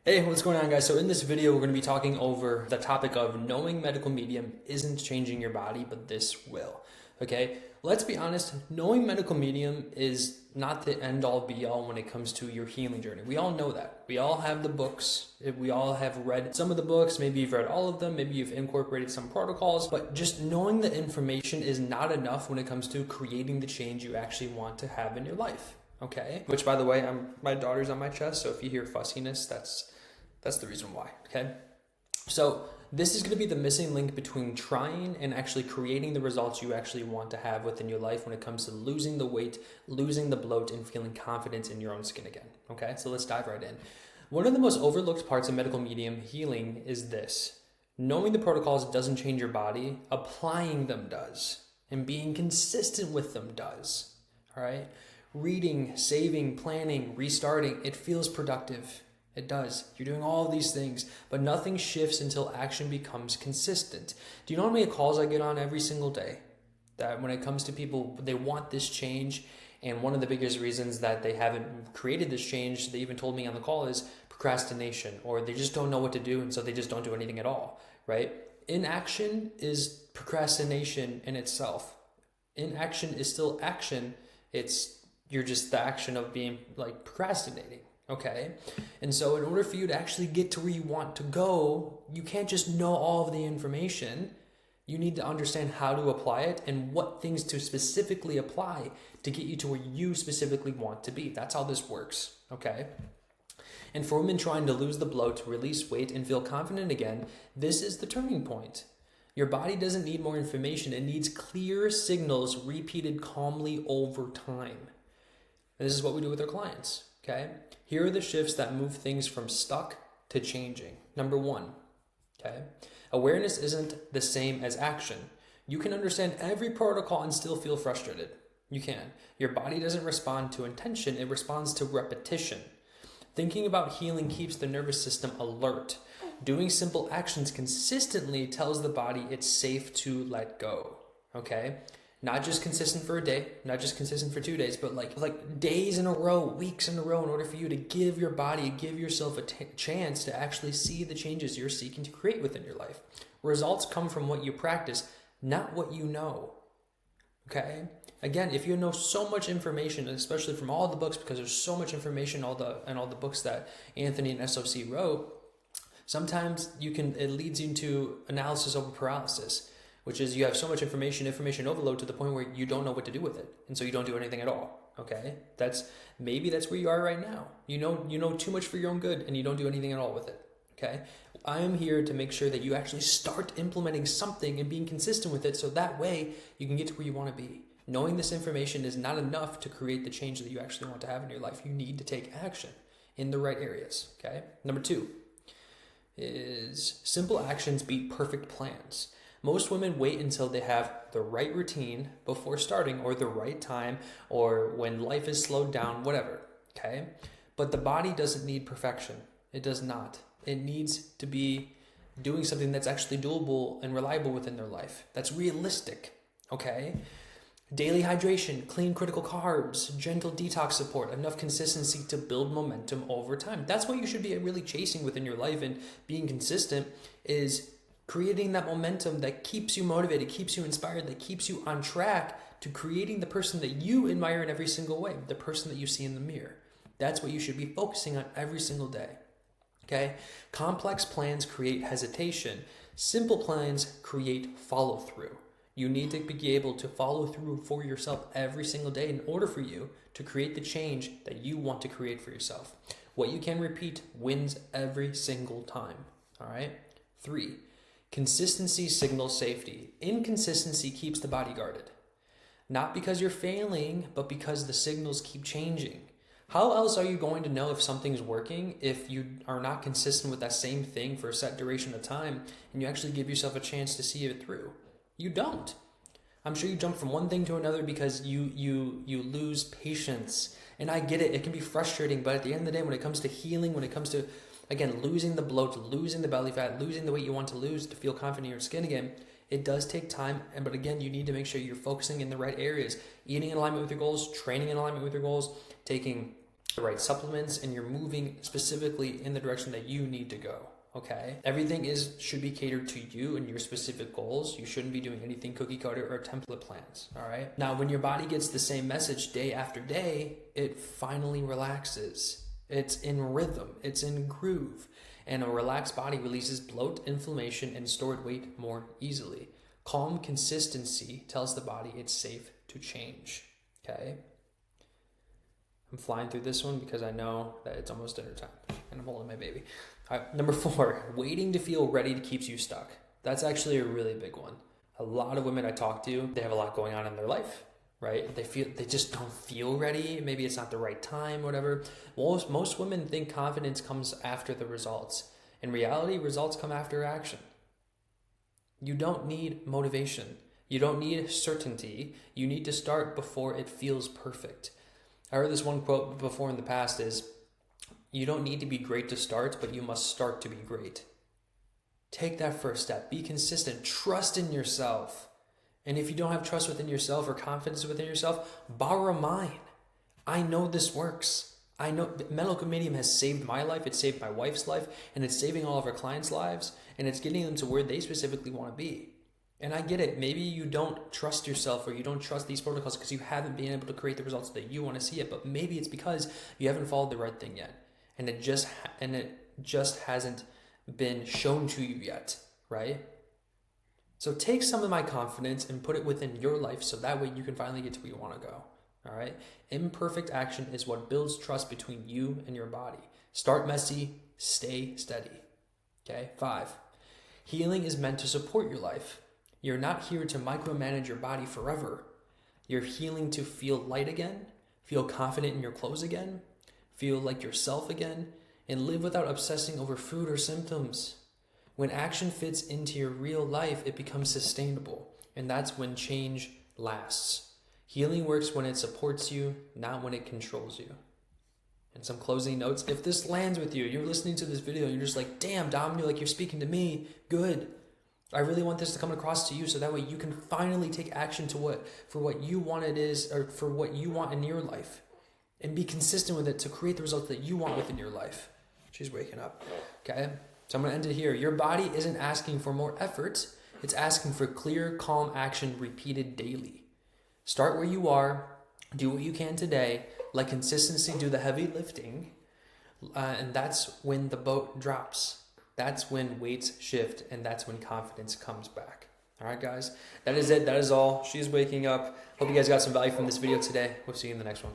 Hey, what's going on, guys? So in this video, we're going to be talking over the topic of knowing medical medium isn't changing your body, but this will. Okay, let's be honest, knowing medical medium is not the end all be all when it comes to your healing journey. We all know that. We all have the books. We all have read some of the books. Maybe you've read all of them. Maybe you've incorporated some protocols, but just knowing the information is not enough when it comes to creating the change you actually want to have in your life. Okay, which, by the way, my daughter's on my chest, so if you hear fussiness, that's the reason why. Okay, so this is going to be the missing link between trying and actually creating the results you actually want to have within your life when it comes to losing the weight, losing the bloat, and feeling confident in your own skin again. Okay, so let's dive right in. One of the most overlooked parts of medical medium healing is this: knowing the protocols doesn't change your body, applying them does, and being consistent with them does. All right. Reading, saving, planning, restarting, it feels productive. It does. You're doing all of these things, but nothing shifts until action becomes consistent. Do you know how many calls I get on every single day? That when it comes to people, they want this change, and one of the biggest reasons that they haven't created this change, they even told me on the call, is procrastination, or they just don't know what to do, and so they just don't do anything at all, right? Inaction is procrastination in itself. Inaction is still action. You're just the action of being like procrastinating. Okay. And so in order for you to actually get to where you want to go, you can't just know all of the information. You need to understand how to apply it and what things to specifically apply to get you to where you specifically want to be. That's how this works. Okay. And for women trying to lose the bloat, release weight, and feel confident again, this is the turning point. Your body doesn't need more information. It needs clear signals repeated calmly over time. And this is what we do with our clients, okay? Here are the shifts that move things from stuck to changing. Number one, okay? Awareness isn't the same as action. You can understand every protocol and still feel frustrated. You can. Your body doesn't respond to intention, it responds to repetition. Thinking about healing keeps the nervous system alert. Doing simple actions consistently tells the body it's safe to let go, okay? Not just consistent for a day, not just consistent for 2 days, but like days in a row, weeks in a row, in order for you to give your body, give yourself a chance to actually see the changes you're seeking to create within your life. Results come from what you practice, not what you know. Okay? Again, if you know so much information, especially from all the books, because there's so much information, all the books that Anthony and SOC wrote, sometimes it leads you into analysis over paralysis, which is you have so much information overload to the point where you don't know what to do with it. And so you don't do anything at all. Okay? That's where you are right now. You know too much for your own good and you don't do anything at all with it. Okay? I am here to make sure that you actually start implementing something and being consistent with it, so that way you can get to where you want to be. Knowing this information is not enough to create the change that you actually want to have in your life. You need to take action in the right areas. Okay? Number two is simple actions beat perfect plans. Most women wait until they have the right routine before starting, or the right time, or when life is slowed down, whatever, okay? But the body doesn't need perfection. It does not. It needs to be doing something that's actually doable and reliable within their life. That's realistic, okay? Daily hydration, clean critical carbs, gentle detox support, enough consistency to build momentum over time. That's what you should be really chasing within your life, and being consistent is creating that momentum that keeps you motivated, keeps you inspired, that keeps you on track to creating the person that you admire in every single way, the person that you see in the mirror. That's what you should be focusing on every single day. Okay? Complex plans create hesitation. Simple plans create follow through. You need to be able to follow through for yourself every single day in order for you to create the change that you want to create for yourself. What you can repeat wins every single time. All right? 3, consistency signals safety. Inconsistency keeps the body guarded. Not because you're failing, but because the signals keep changing. How else are you going to know if something's working if you are not consistent with that same thing for a set duration of time and you actually give yourself a chance to see it through? You don't. I'm sure you jump from one thing to another because you lose patience. And I get it. It can be frustrating, but at the end of the day, when it comes to healing, when it comes to, again, losing the bloat, losing the belly fat, losing the weight you want to lose to feel confident in your skin again, it does take time. But again, you need to make sure you're focusing in the right areas. Eating in alignment with your goals, training in alignment with your goals, taking the right supplements, and you're moving specifically in the direction that you need to go. Okay, everything should be catered to you and your specific goals. You shouldn't be doing anything cookie cutter or template plans. All right. Now, when your body gets the same message day after day, it finally relaxes. It's in rhythm. It's in groove. And a relaxed body releases bloat, inflammation, and stored weight more easily. Calm consistency tells the body it's safe to change. Okay. I'm flying through this one because I know that it's almost dinner time and I'm holding my baby. All right, number 4, waiting to feel ready keeps you stuck. That's actually a really big one. A lot of women I talk to, they have a lot going on in their life, right? They just don't feel ready. Maybe it's not the right time, whatever. Most women think confidence comes after the results. In reality, results come after action. You don't need motivation. You don't need certainty. You need to start before it feels perfect. I heard this one quote before in the past is, you don't need to be great to start, but you must start to be great. Take that first step. Be consistent. Trust in yourself. And if you don't have trust within yourself or confidence within yourself, borrow mine. I know this works. I know medical medium has saved my life. It's saved my wife's life, and it's saving all of our clients' lives, and it's getting them to where they specifically want to be. And I get it. Maybe you don't trust yourself or you don't trust these protocols because you haven't been able to create the results that you want to see it. But maybe it's because you haven't followed the right thing yet. And it just hasn't been shown to you yet, right? So take some of my confidence and put it within your life so that way you can finally get to where you want to go, all right? Imperfect action is what builds trust between you and your body. Start messy, stay steady, okay? 5, healing is meant to support your life. You're not here to micromanage your body forever. You're healing to feel light again, feel confident in your clothes again, feel like yourself again, and live without obsessing over food or symptoms. When action fits into your real life, it becomes sustainable, and that's when change lasts. Healing works when it supports you, not when it controls you. And some closing notes. If this lands with you, you're listening to this video, and you're just like, damn, Dom, you're speaking to me, good. I really want this to come across to you so that way you can finally take action for what you want it is, or for what you want in your life, and be consistent with it to create the results that you want within your life. She's waking up. Okay? So I'm going to end it here. Your body isn't asking for more effort. It's asking for clear, calm action repeated daily. Start where you are. Do what you can today. Let consistency do the heavy lifting. And that's when the boat drops. That's when weights shift, and that's when confidence comes back. All right, guys? That is it. That is all. She's waking up. Hope you guys got some value from this video today. We'll see you in the next one.